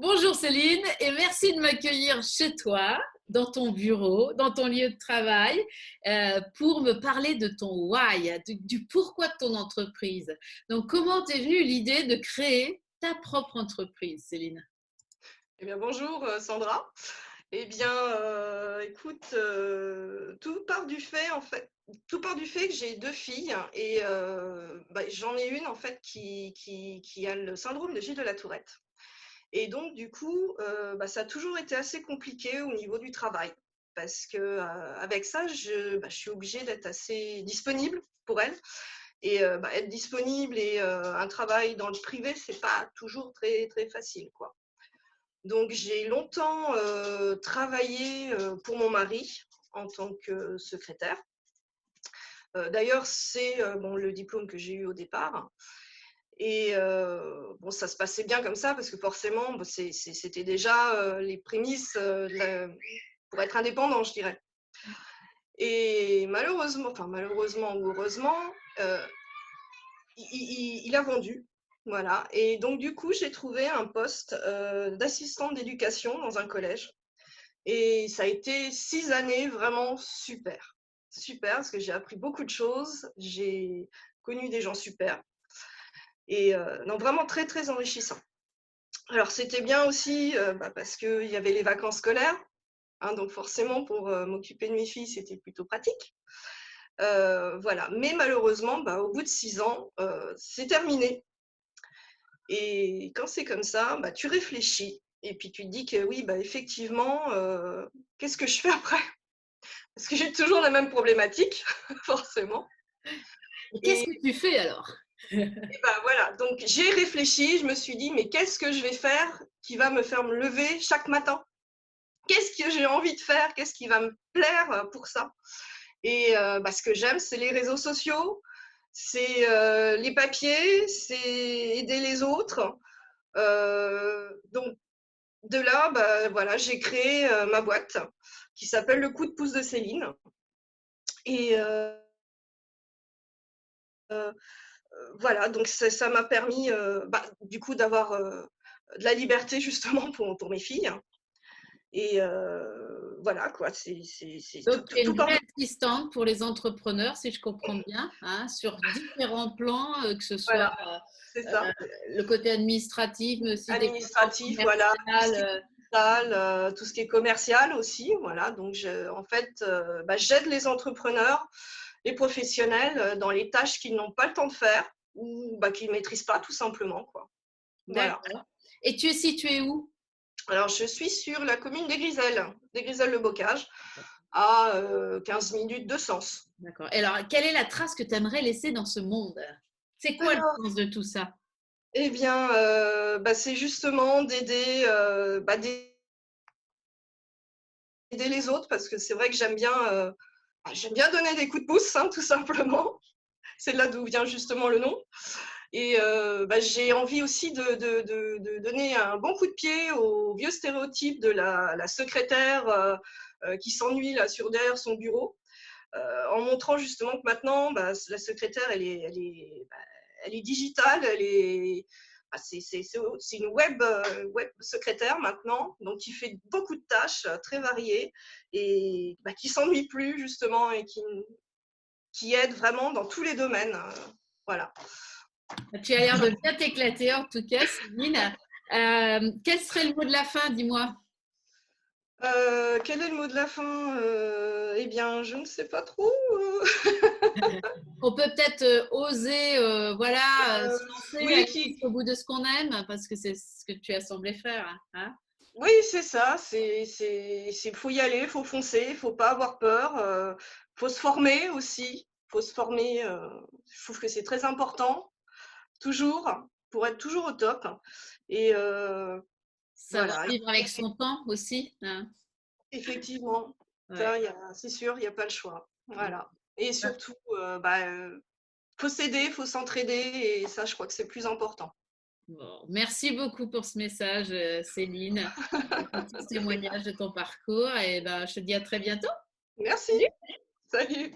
Bonjour Céline et merci de m'accueillir chez toi, dans ton bureau, dans ton lieu de travail, pour me parler de ton why, du pourquoi de ton entreprise. Donc, comment t'es venue l'idée de créer ta propre entreprise, Céline? Eh bien, bonjour Sandra. Eh bien, écoute, tout part du fait, en fait, tout part du fait que j'ai deux filles et j'en ai une en fait qui a le syndrome de Gilles de la Tourette. Et donc, du coup, ça a toujours été assez compliqué au niveau du travail parce que avec ça, je suis obligée d'être assez disponible pour elle. Et être disponible et un travail dans le privé, c'est pas toujours très très facile, quoi. Donc, j'ai longtemps travaillé pour mon mari en tant que secrétaire. D'ailleurs, c'est bon, le diplôme que j'ai eu au départ. Et bon, ça se passait bien comme ça parce que forcément, c'était déjà les prémices pour être indépendant, je dirais. Et malheureusement, enfin malheureusement ou heureusement, euh, il a vendu. Voilà. Et donc, du coup, j'ai trouvé un poste d'assistante d'éducation dans un collège. Et ça a été 6 années vraiment super. Super, parce que j'ai appris beaucoup de choses, j'ai connu des gens super et non, vraiment très, très enrichissant. Alors, c'était bien aussi parce qu'il y avait les vacances scolaires, hein, donc forcément, pour m'occuper de mes filles, c'était plutôt pratique. Voilà. Mais malheureusement, au bout de 6 ans, c'est terminé. Et quand c'est comme ça, tu réfléchis et puis tu te dis que oui, effectivement, qu'est-ce que je fais après? Parce que j'ai toujours la même problématique, forcément. Et qu'est-ce Et, que tu fais alors? voilà, donc j'ai réfléchi, je me suis dit, mais qu'est-ce que je vais faire qui va me faire me lever chaque matin? Qu'est-ce que j'ai envie de faire? Qu'est-ce qui va me plaire pour ça? Et ce que j'aime, c'est les réseaux sociaux, c'est les papiers, c'est aider les autres. Donc de là, voilà, j'ai créé ma boîte qui s'appelle Le Coup de pouce de Céline. Et voilà, donc ça m'a permis du coup d'avoir de la liberté justement pour mes filles. Et voilà quoi, c'est Donc, tout, tu es tout une part vraie de assistante pour les entrepreneurs, si je comprends bien, hein, sur différents plans, que ce soit voilà, c'est ça. le côté administratif, mais aussi développement Administratif, voilà, tout ce commercial. qui est digital, tout ce qui est commercial aussi, voilà. Donc en fait, j'aide les entrepreneurs, les professionnels dans les tâches qu'ils n'ont pas le temps de faire ou qu'ils ne maîtrisent pas tout simplement, quoi. Voilà. D'accord. Et tu es située où? Alors, je suis sur la commune des Griselles le Bocage, à 15 minutes de Sens. D'accord. Et alors, quelle est la trace que tu aimerais laisser dans ce monde? C'est quoi le Alors, sens de tout ça? eh bien, c'est justement d'aider les autres parce que c'est vrai que j'aime bien donner des coups de pouce, hein, tout simplement. C'est là d'où vient justement le nom. Et j'ai envie aussi de donner un bon coup de pied aux vieux stéréotypes de la secrétaire qui s'ennuie là derrière son bureau. En montrant justement que maintenant, la secrétaire, elle est digitale, c'est une web secrétaire maintenant, donc qui fait beaucoup de tâches très variées et qui s'ennuie plus justement et qui aide vraiment dans tous les domaines. Voilà. Tu as l'air de bien t'éclater en tout cas, Céline. Quel serait le mot de la fin, dis-moi? Quel est le mot de la fin? Eh bien, je ne sais pas trop. On peut peut-être oser voilà, se lancer, Oui, aller jusqu'au bout de ce qu'on aime, parce que c'est ce que tu as semblé faire. Hein. oui, c'est ça. Faut y aller, faut foncer, faut pas avoir peur. Faut se former aussi. Faut se former. Je trouve que c'est très important, toujours, pour être toujours au top. Et Savoir voilà. vivre avec son temps aussi. Hein. Effectivement, Ouais. ça, c'est sûr, il n'y a pas le choix. Voilà. Et surtout, faut s'aider, faut s'entraider, et ça, je crois que c'est plus important. Bon, merci beaucoup pour ce message, Céline, et pour tout ce témoignage de ton parcours. Et ben, je te dis à très bientôt. Merci. Salut! Salut.